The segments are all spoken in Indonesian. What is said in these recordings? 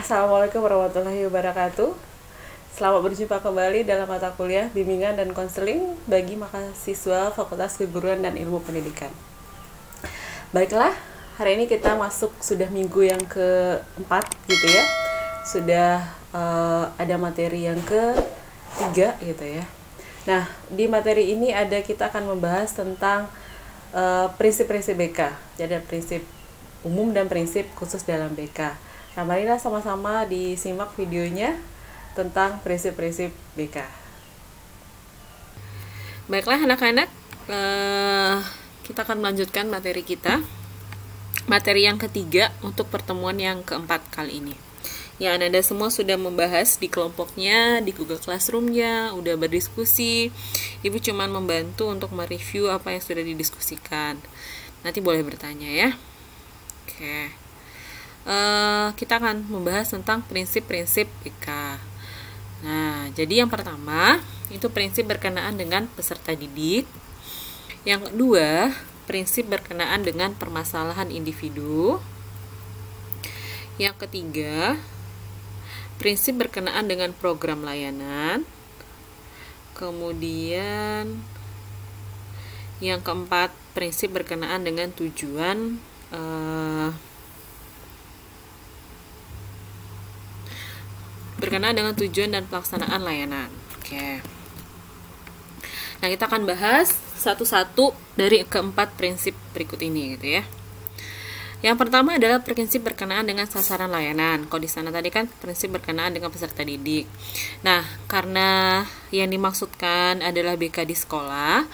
Assalamualaikum warahmatullahi wabarakatuh. Selamat berjumpa kembali dalam mata kuliah Bimbingan dan Konseling bagi mahasiswa Fakultas Keguruan dan Ilmu Pendidikan. Baiklah, hari ini kita masuk sudah minggu yang keempat gitu ya. Sudah ada materi yang ketiga gitu ya. Nah, di materi ini kita akan membahas tentang prinsip-prinsip BK. Jadi prinsip umum dan prinsip khusus dalam BK. Nah, marilah sama-sama disimak videonya tentang prinsip-prinsip BK. Baiklah anak-anak, kita akan melanjutkan materi kita. Materi yang ketiga untuk pertemuan yang keempat kali ini. Ya, Anda semua sudah membahas di kelompoknya, di Google Classroom-nya, udah berdiskusi. Ibu cuma membantu untuk mereview apa yang sudah didiskusikan. Nanti boleh bertanya ya. Oke. Kita akan membahas tentang prinsip-prinsip BK. Nah, jadi yang pertama itu prinsip berkenaan dengan peserta didik. Yang kedua, prinsip berkenaan dengan permasalahan individu. Yang ketiga, prinsip berkenaan dengan program layanan. Kemudian yang keempat, prinsip berkenaan dengan tujuan dan pelaksanaan layanan. Oke. Nah, kita akan bahas satu-satu dari keempat prinsip berikut ini gitu ya. Yang pertama adalah prinsip berkenaan dengan sasaran layanan. Kalau di sana tadi kan prinsip berkenaan dengan peserta didik. Nah, karena yang dimaksudkan adalah BK di sekolah,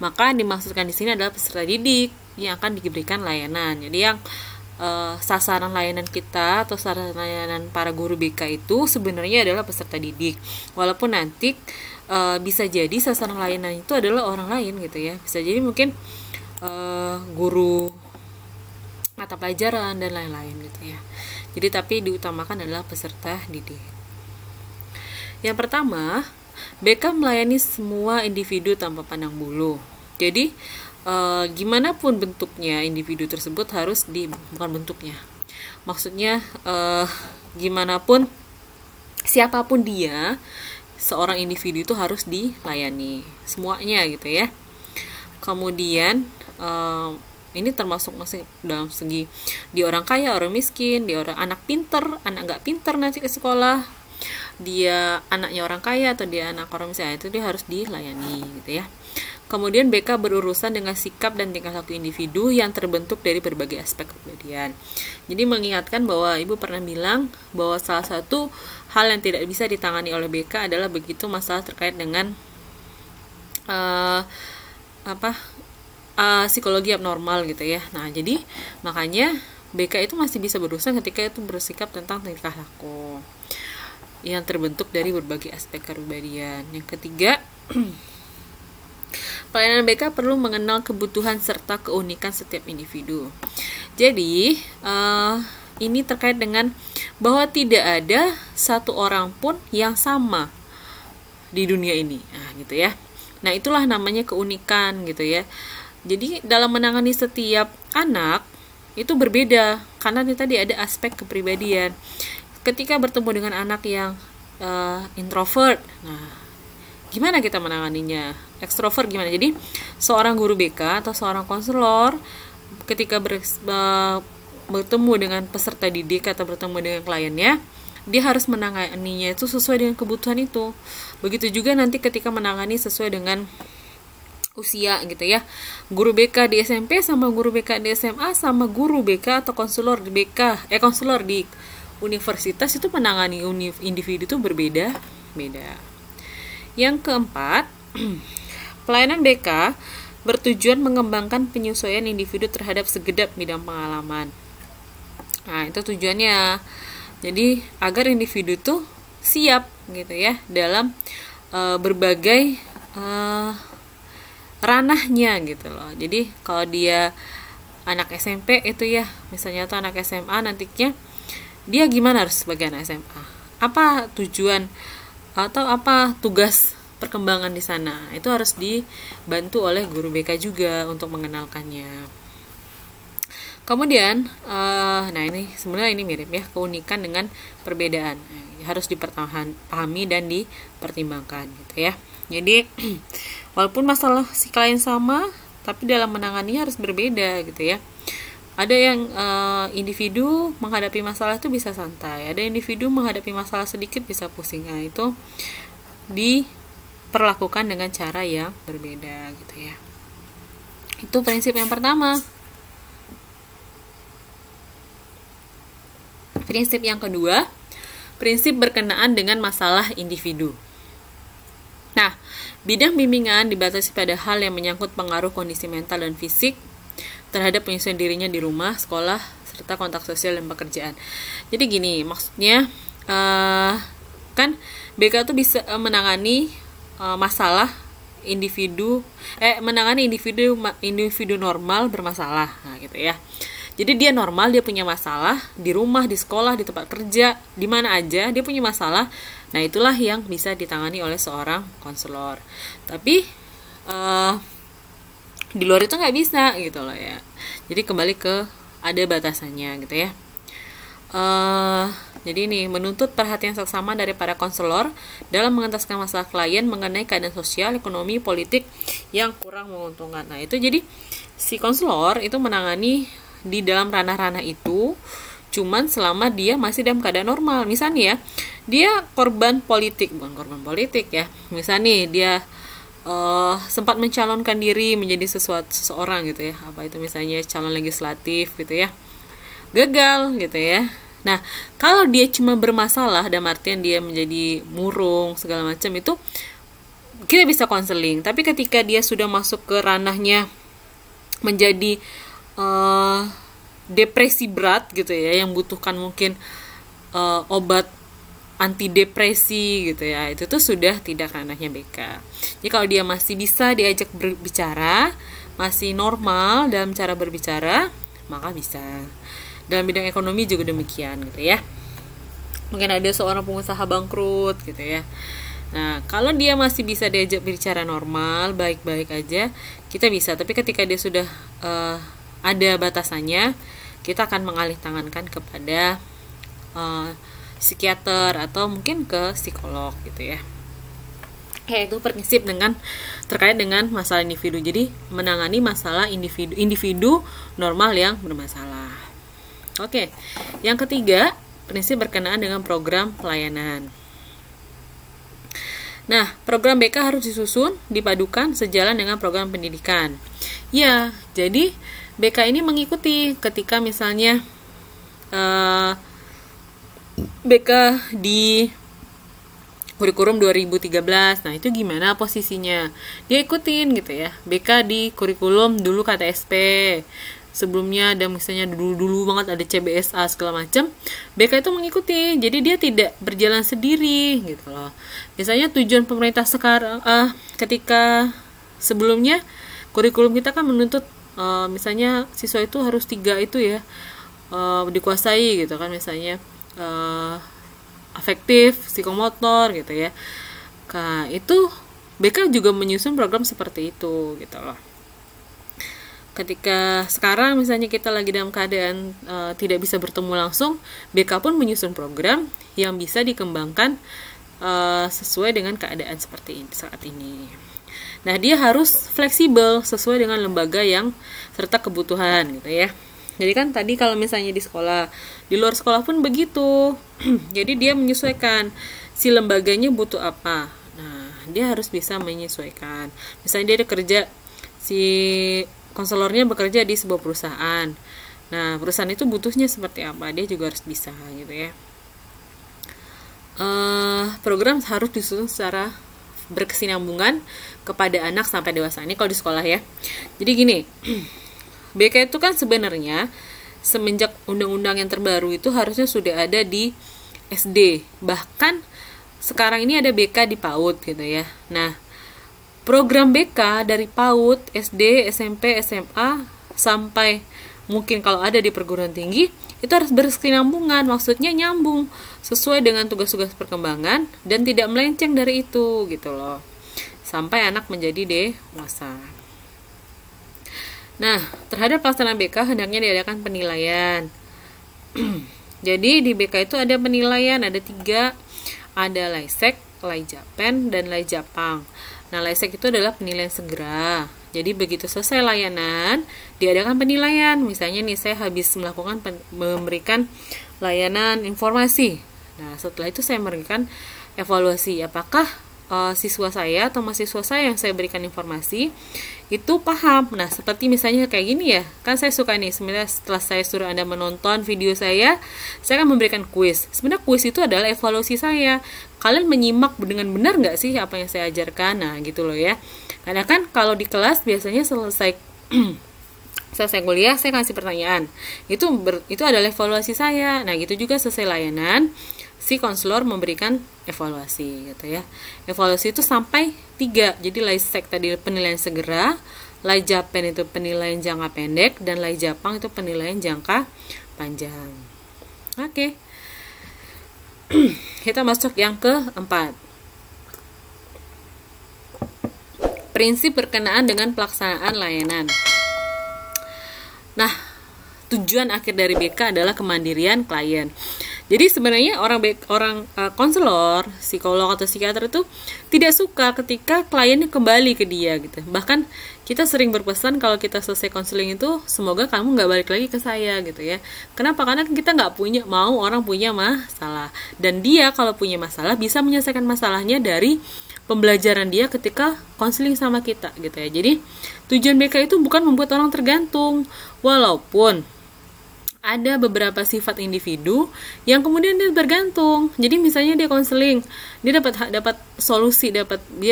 maka yang dimaksudkan di sini adalah peserta didik yang akan diberikan layanan. Jadi yang sasaran layanan kita atau sasaran layanan para guru BK itu sebenarnya adalah peserta didik. Walaupun nanti bisa jadi sasaran layanan itu adalah orang lain gitu ya. Bisa jadi mungkin guru mata pelajaran dan lain-lain gitu ya. Jadi tapi diutamakan adalah peserta didik. Yang pertama, BK melayani semua individu tanpa pandang bulu. Jadi gimana pun bentuknya individu tersebut harus bukan bentuknya. Maksudnya gimana pun siapapun dia, seorang individu itu harus dilayani semuanya gitu ya. Kemudian ini termasuk masih dalam segi dia orang kaya, orang miskin, dia orang anak pinter, anak nggak pinter nanti ke sekolah, dia anaknya orang kaya atau dia anak orang miskin, itu dia harus dilayani gitu ya. Kemudian BK berurusan dengan sikap dan tingkah laku individu yang terbentuk dari berbagai aspek kepribadian. Jadi mengingatkan bahwa Ibu pernah bilang bahwa salah satu hal yang tidak bisa ditangani oleh BK adalah begitu masalah terkait dengan psikologi abnormal gitu ya. Nah, jadi makanya BK itu masih bisa berurusan ketika itu bersikap tentang tingkah laku yang terbentuk dari berbagai aspek kepribadian. Yang ketiga, pelayanan BK perlu mengenal kebutuhan serta keunikan setiap individu. Jadi, ini terkait dengan bahwa tidak ada satu orang pun yang sama di dunia ini. Nah, gitu ya. Nah, itulah namanya keunikan gitu ya. Jadi, dalam menangani setiap anak itu berbeda karena tadi ada aspek kepribadian. Ketika bertemu dengan anak yang introvert, nah gimana kita menanganinya? Ekstrovert gimana? Jadi seorang guru BK atau seorang konselor ketika bertemu dengan peserta didik atau bertemu dengan kliennya, dia harus menanganinya itu sesuai dengan kebutuhan itu. Begitu juga nanti ketika menangani sesuai dengan usia gitu ya. Guru BK di SMP sama guru BK di SMA sama guru BK atau konselor di konselor di universitas itu menangani individu itu berbeda. Yang keempat, pelayanan BK bertujuan mengembangkan penyesuaian individu terhadap segedap bidang pengalaman. Nah, itu tujuannya. Jadi, agar individu itu siap gitu ya dalam berbagai ranahnya gitu loh. Jadi, kalau dia anak SMP itu ya, misalnya atau anak SMA nantinya dia gimana harus sebagai anak SMA? Apa tujuan atau apa tugas perkembangan di sana? Itu harus dibantu oleh guru BK juga untuk mengenalkannya. Kemudian, nah ini sebenarnya ini mirip ya, keunikan dengan perbedaan harus dipahami dan dipertimbangkan gitu ya. Jadi walaupun masalah si klien sama, tapi dalam menanganinya harus berbeda gitu ya. Ada yang individu menghadapi masalah itu bisa santai, ada individu menghadapi masalah sedikit bisa pusing. Nah, itu diperlakukan dengan cara yang berbeda gitu ya. Itu prinsip yang pertama. Prinsip yang kedua, prinsip berkenaan dengan masalah individu. Nah, bidang bimbingan dibatasi pada hal yang menyangkut pengaruh kondisi mental dan fisik terhadap penyesuaian dirinya di rumah, sekolah, serta kontak sosial dan pekerjaan. Jadi gini, maksudnya kan BK itu bisa menangani masalah menangani individu normal bermasalah, nah gitu ya. Jadi dia normal, dia punya masalah di rumah, di sekolah, di tempat kerja, di mana aja dia punya masalah. Nah, itulah yang bisa ditangani oleh seorang konselor. Tapi di luar itu nggak bisa gitu loh ya. Jadi kembali ke ada batasannya gitu ya. Jadi ini menuntut perhatian seksama dari para konselor dalam mengentaskan masalah klien mengenai keadaan sosial, ekonomi, politik yang kurang menguntungkan. Nah, itu jadi si konselor itu menangani di dalam ranah-ranah itu cuman selama dia masih dalam keadaan normal. Misalnya ya, dia korban politik, bukan korban politik ya. Misalnya nih dia sempat mencalonkan diri menjadi seseorang gitu ya. Apa itu misalnya calon legislatif gitu ya. Gagal gitu ya. Nah, kalau dia cuma bermasalah dalam artian dia menjadi murung segala macam, itu kita bisa konseling. Tapi ketika dia sudah masuk ke ranahnya menjadi depresi berat gitu ya, yang butuhkan mungkin obat antidepresi gitu ya, itu tuh sudah tidak ranahnya BK. Jadi kalau dia masih bisa diajak berbicara, masih normal dalam cara berbicara, maka bisa. Dalam bidang ekonomi juga demikian gitu ya. Mungkin ada seorang pengusaha bangkrut gitu ya. Nah, kalau dia masih bisa diajak berbicara normal, baik-baik aja, kita bisa. Tapi ketika dia sudah ada batasannya, kita akan mengalih tangankan kepada psikiater atau mungkin ke psikolog gitu ya. Itu prinsip terkait dengan masalah individu. Jadi menangani masalah individu normal yang bermasalah. Oke, yang ketiga, prinsip berkenaan dengan program pelayanan. Nah, program BK harus disusun, dipadukan sejalan dengan program pendidikan. Ya, jadi BK ini mengikuti ketika misalnya BK di kurikulum 2013, nah itu gimana posisinya? Dia ikutin gitu ya. BK di kurikulum dulu KTSP, sebelumnya ada misalnya dulu banget ada CBSA segala macam. BK itu mengikuti, jadi dia tidak berjalan sendiri gitu loh. Misalnya tujuan pemerintah sekarang, ketika sebelumnya kurikulum kita kan menuntut misalnya siswa itu harus 3 itu ya dikuasai gitu kan, misalnya afektif, psikomotor gitu ya. Nah, itu BK juga menyusun program seperti itu gitu loh. Ketika sekarang misalnya kita lagi dalam keadaan tidak bisa bertemu langsung, BK pun menyusun program yang bisa dikembangkan sesuai dengan keadaan seperti ini saat ini. Nah, dia harus fleksibel sesuai dengan lembaga yang serta kebutuhan gitu ya. Jadi kan tadi kalau misalnya di sekolah, di luar sekolah pun begitu. Jadi dia menyesuaikan si lembaganya butuh apa. Nah, dia harus bisa menyesuaikan. Misalnya dia ada kerja, si konselornya bekerja di sebuah perusahaan. Nah, perusahaan itu butuhnya seperti apa, dia juga harus bisa gitu ya. Program harus disusun secara berkesinambungan kepada anak sampai dewasa. Ini kalau di sekolah ya. Jadi gini, BK itu kan sebenarnya semenjak undang-undang yang terbaru itu harusnya sudah ada di SD. Bahkan sekarang ini ada BK di PAUD gitu ya. Nah, program BK dari PAUD, SD, SMP, SMA sampai mungkin kalau ada di perguruan tinggi itu harus berkesinambungan, maksudnya nyambung sesuai dengan tugas-tugas perkembangan dan tidak melenceng dari itu gitu loh. Sampai anak menjadi dewasa. Nah, terhadap pelaksanaan BK hendaknya diadakan penilaian. Jadi di BK itu ada penilaian, ada 3, ada Laisek, Laijapen, dan Laijapang. Nah, Laisek itu adalah penilaian segera. Jadi begitu selesai layanan, diadakan penilaian. Misalnya nih, saya habis memberikan layanan informasi. Nah, setelah itu saya memberikan evaluasi. Apakah siswa saya atau mahasiswa saya yang saya berikan informasi itu paham. Nah, seperti misalnya kayak gini ya, kan saya suka nih, sebenarnya setelah saya suruh Anda menonton video saya akan memberikan kuis. Sebenarnya kuis itu adalah evaluasi saya. Kalian menyimak dengan benar nggak sih apa yang saya ajarkan? Nah, gitu loh ya. Karena kan kalau di kelas biasanya selesai kuliah, saya kasih pertanyaan. Itu adalah evaluasi saya. Nah, gitu juga selesai layanan, si konselor memberikan evaluasi gitu ya. Evaluasi itu sampai 3. Jadi Laisek tadi penilaian segera, Laijapen itu penilaian jangka pendek, dan Laijapang itu penilaian jangka panjang. Oke. Kita masuk yang keempat. Prinsip berkenaan dengan pelaksanaan layanan. Nah, tujuan akhir dari BK adalah kemandirian klien. Jadi sebenarnya orang konselor, psikolog atau psikiater itu tidak suka ketika kliennya kembali ke dia gitu. Bahkan kita sering berpesan kalau kita selesai konseling itu, semoga kamu nggak balik lagi ke saya gitu ya. Kenapa? Karena kita nggak mau orang punya masalah. Dan dia kalau punya masalah bisa menyelesaikan masalahnya dari pembelajaran dia ketika konseling sama kita gitu ya. Jadi tujuan BK itu bukan membuat orang tergantung, walaupun ada beberapa sifat individu yang kemudian dia bergantung. Jadi misalnya dia konseling, dia dapat solusi, dia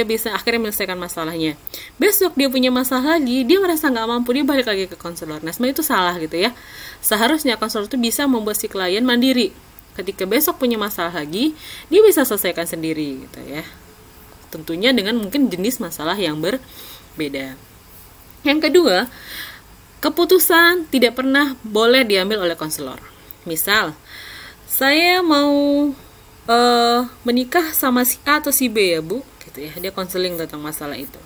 bisa akhirnya menyelesaikan masalahnya. Besok dia punya masalah lagi, dia merasa nggak mampu, dia balik lagi ke konselor. Nah, sebenarnya itu salah gitu ya. Seharusnya konselor itu bisa membuat si klien mandiri. Ketika besok punya masalah lagi, dia bisa selesaikan sendiri gitu ya. Tentunya dengan mungkin jenis masalah yang berbeda. Yang kedua, keputusan tidak pernah boleh diambil oleh konselor. Misal, saya mau menikah sama si A atau si B ya Bu, gitu ya. Dia konseling tentang masalah itu.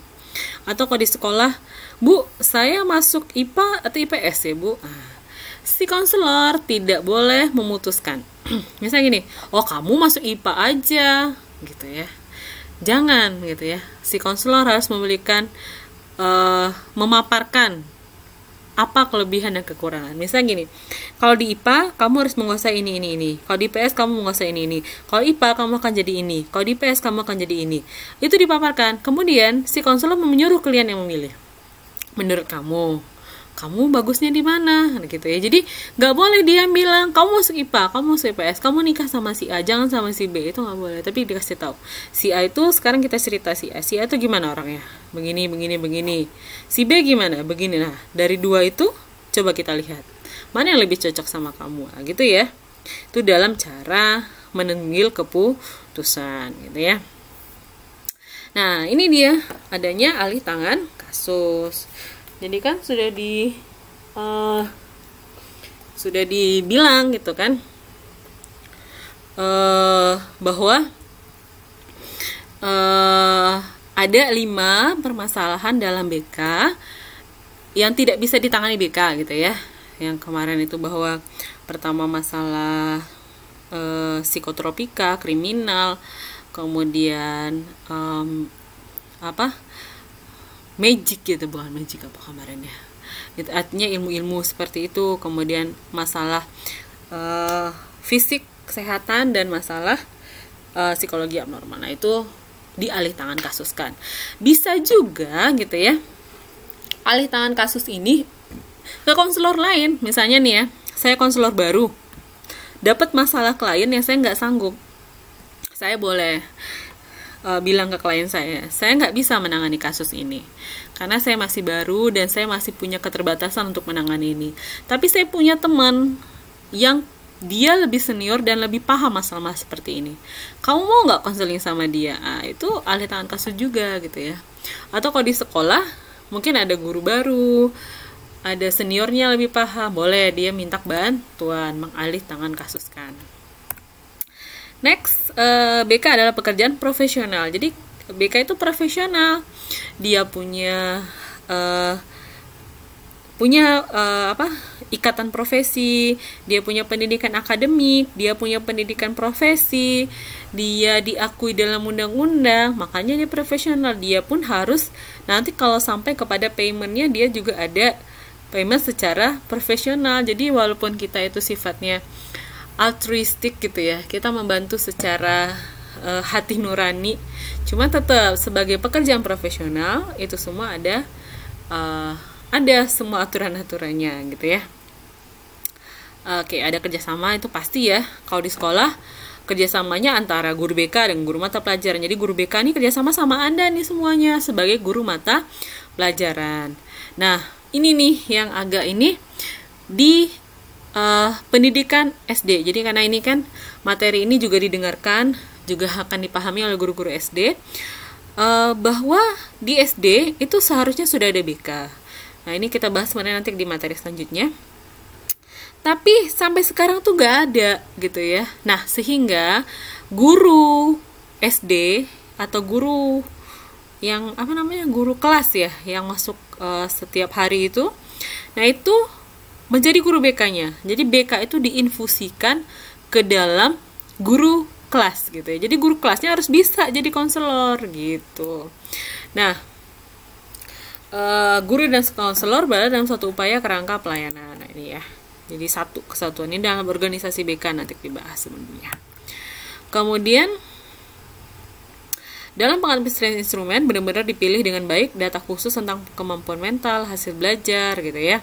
Atau kalau di sekolah, Bu, saya masuk IPA atau IPS ya Bu. Si konselor tidak boleh memutuskan. Misalnya gini, oh kamu masuk IPA aja, gitu ya. Jangan gitu ya. Si konselor harus memaparkan apa kelebihan dan kekurangan. Misalnya gini, kalau di IPA kamu harus menguasai ini. Kalau di IPS kamu menguasai ini. Kalau IPA kamu akan jadi ini. Kalau di IPS kamu akan jadi ini. Itu dipaparkan. Kemudian si konselor menyuruh klien yang memilih. Menurut kamu bagusnya di mana? Gitu ya. Jadi nggak boleh dia bilang kamu masuk IPA, kamu masuk IPS, kamu nikah sama si A, jangan sama si B. Itu nggak boleh. Tapi dikasih tahu. Si A itu sekarang kita cerita si A. Si A itu gimana orangnya? Begini. Si B gimana? Begini. Nah, dari 2 itu coba kita lihat mana yang lebih cocok sama kamu. Nah, gitu ya. Itu dalam cara mengambil keputusan, gitu ya. Nah, ini dia adanya alih tangan kasus. Jadi kan sudah dibilang gitu kan, bahwa ada 5 permasalahan dalam BK yang tidak bisa ditangani BK gitu ya. Yang kemarin itu bahwa pertama masalah psikotropika, kriminal, kemudian magic gitu, bukan magic apa kemarin ya. Itu artinya ilmu-ilmu seperti itu, kemudian masalah fisik, kesehatan, dan masalah psikologi abnormal. Nah, itu dialih tangan kasuskan. Bisa juga gitu ya, alih tangan kasus ini ke konselor lain. Misalnya nih ya, saya konselor baru, dapat masalah klien yang saya nggak sanggup. Saya boleh bilang ke klien saya nggak bisa menangani kasus ini karena saya masih baru dan saya masih punya keterbatasan untuk menangani ini. Tapi saya punya teman yang dia lebih senior dan lebih paham masalah seperti ini. Kamu mau nggak konseling sama dia? Itu alih tangan kasus juga gitu ya. Atau kalau di sekolah mungkin ada guru baru, ada seniornya lebih paham, boleh dia minta bantuan mengalih tangan kasuskan. Next, BK adalah pekerjaan profesional. Jadi BK itu profesional. Dia punya punya ikatan profesi, dia punya pendidikan akademik, dia punya pendidikan profesi, dia diakui dalam undang-undang, makanya dia profesional. Dia pun harus nanti kalau sampai kepada paymentnya, dia juga ada payment secara profesional. Jadi walaupun kita itu sifatnya altruistik gitu ya, kita membantu secara hati nurani, cuma tetap sebagai pekerjaan profesional itu semua ada semua aturan-aturannya gitu ya. Oke, ada kerjasama itu pasti ya. Kalau di sekolah kerjasamanya antara guru BK dan guru mata pelajaran. Jadi guru BK ini kerjasama sama Anda nih semuanya sebagai guru mata pelajaran. Nah, ini nih yang agak ini di pendidikan SD. Jadi karena ini kan materi ini juga didengarkan, juga akan dipahami oleh guru-guru SD, bahwa di SD itu seharusnya sudah ada BK. Nah, ini kita bahas sebenarnya nanti di materi selanjutnya. Tapi sampai sekarang tuh gak ada gitu ya. Nah, sehingga guru SD atau guru yang guru kelas ya, yang masuk setiap hari itu, nah itu menjadi guru BK-nya. Jadi BK itu diinfusikan ke dalam guru kelas gitu ya. Jadi guru kelasnya harus bisa jadi konselor gitu. Nah, guru dan konselor berada dalam suatu upaya kerangka pelayanan. Nah, ini ya. Jadi satu kesatuan ini dalam organisasi BK nanti dibahas sebelumnya. Kemudian dalam pengadministrasian instrumen benar-benar dipilih dengan baik data khusus tentang kemampuan mental, hasil belajar gitu ya.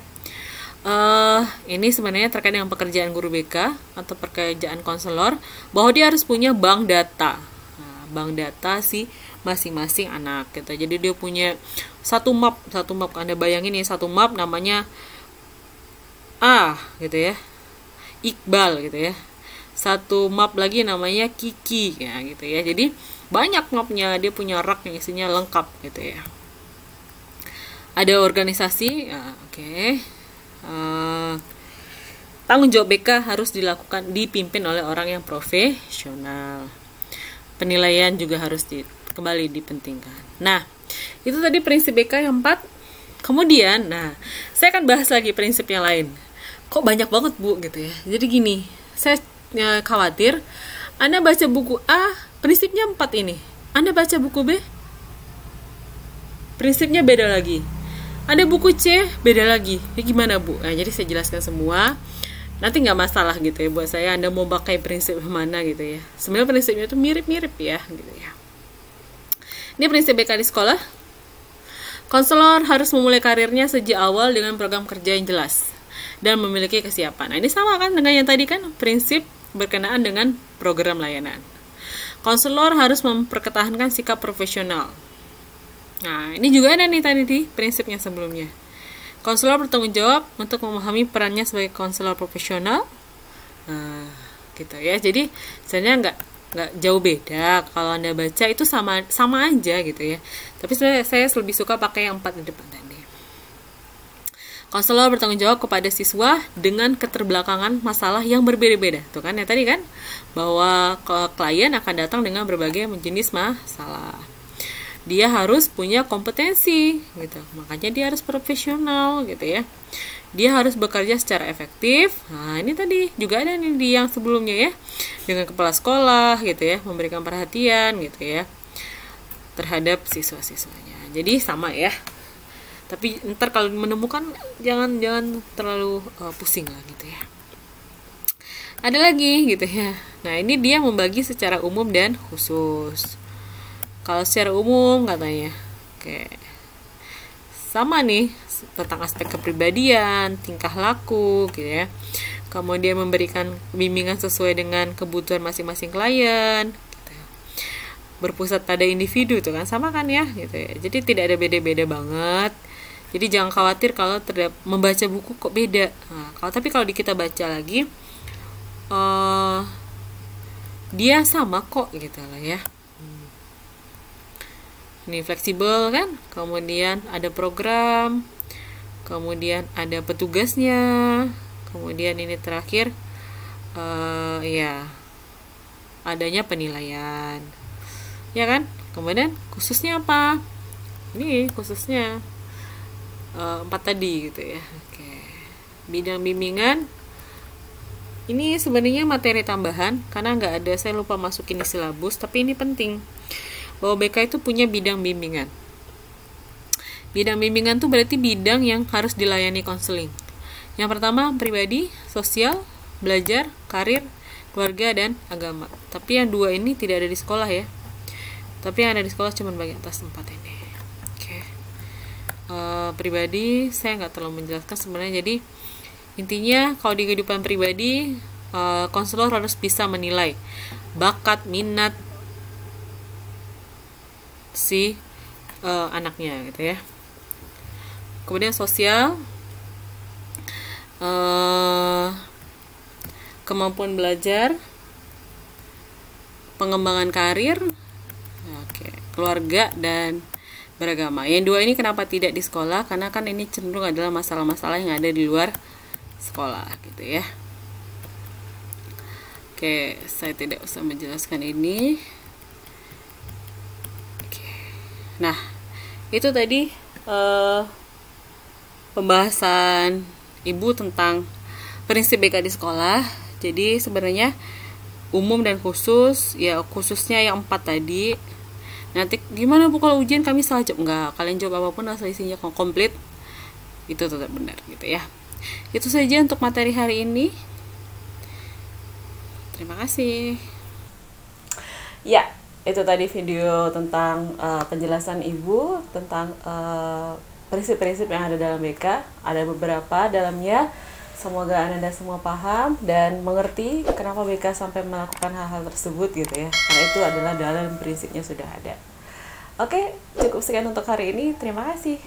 Ini sebenarnya terkait dengan pekerjaan guru BK atau pekerjaan konselor, bahwa dia harus punya bank data. Nah, bank data si masing-masing anak gitu. Jadi dia punya satu map Anda bayangin nih, satu map namanya A gitu ya, Iqbal gitu ya. Satu map lagi namanya Kiki ya gitu ya. Jadi banyak mapnya, dia punya rak yang isinya lengkap gitu ya. Ada organisasi, oke. Tanggung jawab BK harus dipimpin oleh orang yang profesional. Penilaian juga harus kembali dipentingkan. Nah, itu tadi prinsip BK yang 4. Kemudian, saya akan bahas lagi prinsip yang lain. Kok banyak banget Bu gitu ya. Jadi gini, saya khawatir Anda baca buku A, prinsipnya 4 ini. Anda baca buku B, prinsipnya beda lagi. Ada buku C, beda lagi. Ya gimana Bu? Nah, jadi saya jelaskan semua. Nanti nggak masalah gitu ya buat saya. Anda mau pakai prinsip mana gitu ya. Sebenarnya prinsipnya itu mirip-mirip ya gitu ya. Ini prinsip BK di sekolah. Konselor harus memulai karirnya sejak awal dengan program kerja yang jelas dan memiliki kesiapan. Nah, ini sama kan dengan yang tadi kan, prinsip berkenaan dengan program layanan. Konselor harus mempertahankan sikap profesional. Nah, ini juga ada nih tadi di prinsipnya sebelumnya. Konselor bertanggung jawab untuk memahami perannya sebagai konselor profesional. Nah, gitu ya. Jadi sebenarnya nggak jauh beda. Kalau Anda baca itu sama aja gitu ya. Tapi saya lebih suka pakai yang 4 di depan tadi. Konselor bertanggung jawab kepada siswa dengan keterbelakangan masalah yang berbeda-beda. Tuh kan ya tadi kan, bahwa klien akan datang dengan berbagai jenis masalah. Dia harus punya kompetensi gitu. Makanya dia harus profesional gitu ya. Dia harus bekerja secara efektif. Nah, ini tadi juga ada nih di yang sebelumnya ya. Dengan kepala sekolah gitu ya, memberikan perhatian gitu ya terhadap siswa-siswanya. Jadi sama ya. Tapi ntar kalau menemukan jangan terlalu pusing lah gitu ya. Ada lagi gitu ya. Nah, ini dia membagi secara umum dan khusus. Kalau secara umum katanya, oke, sama nih tentang aspek kepribadian, tingkah laku gitu ya. Kemudian memberikan bimbingan sesuai dengan kebutuhan masing-masing klien. Gitu. Berpusat pada individu tuh kan, sama kan ya gitu ya. Jadi tidak ada beda-beda banget. Jadi jangan khawatir kalau membaca buku kok beda. Nah, tapi kalau kita baca lagi, dia sama kok gitu lah ya. Ini fleksibel kan, kemudian ada program, kemudian ada petugasnya, kemudian ini terakhir ya adanya penilaian, ya kan. Kemudian khususnya apa? Ini khususnya 4 tadi gitu ya. Oke. Bidang bimbingan ini sebenarnya materi tambahan karena nggak ada, saya lupa masukin di silabus, tapi ini penting bahwa BK itu punya bidang bimbingan. Bidang bimbingan tuh berarti bidang yang harus dilayani konseling. Yang pertama pribadi, sosial, belajar, karir, keluarga, dan agama. Tapi yang 2 ini tidak ada di sekolah ya. Tapi yang ada di sekolah cuma bagian atas 4 ini. Oke. Pribadi saya nggak terlalu menjelaskan sebenarnya. Jadi intinya kalau di kehidupan pribadi, konselor harus bisa menilai bakat, minat si anaknya gitu ya. Kemudian sosial, kemampuan belajar, pengembangan karir, keluarga, dan beragama. Yang 2 ini kenapa tidak di sekolah? Karena kan ini cenderung adalah masalah-masalah yang ada di luar sekolah gitu ya. Oke, saya tidak usah menjelaskan ini. Oke. Nah, itu tadi pembahasan Ibu tentang prinsip BK di sekolah. Jadi sebenarnya umum dan khusus, ya khususnya yang 4 tadi. Nanti gimana Bu kalau ujian kami salah jawab? Enggak, kalian jawab apapun asal isinya komplit, itu tetap benar gitu ya. Itu saja untuk materi hari ini. Terima kasih. Ya, itu tadi video tentang penjelasan Ibu tentang prinsip-prinsip yang ada dalam BK. Ada beberapa dalamnya. Semoga Anda semua paham dan mengerti kenapa BK sampai melakukan hal-hal tersebut gitu ya. Karena itu adalah dalam prinsipnya sudah ada. Oke, cukup sekian untuk hari ini. Terima kasih.